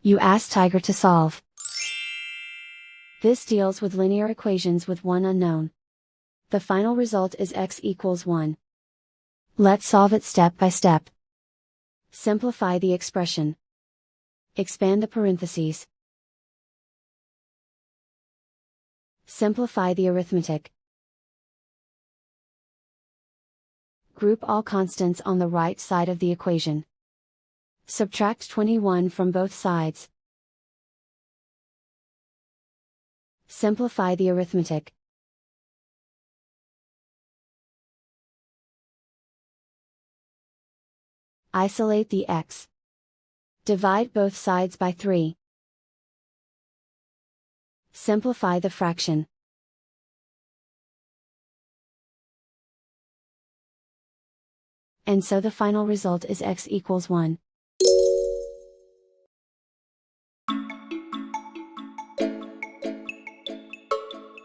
You ask Tiger to solve. This deals with linear equations with one unknown. The final result is x equals 1. Let's solve it step by step. Simplify the expression. Expand the parentheses. Simplify the arithmetic. Group all constants on the right side of the equation. Subtract 21 from both sides. Simplify the arithmetic. Isolate the x. Divide both sides by 3. Simplify the fraction. And so the final result is x equals 1.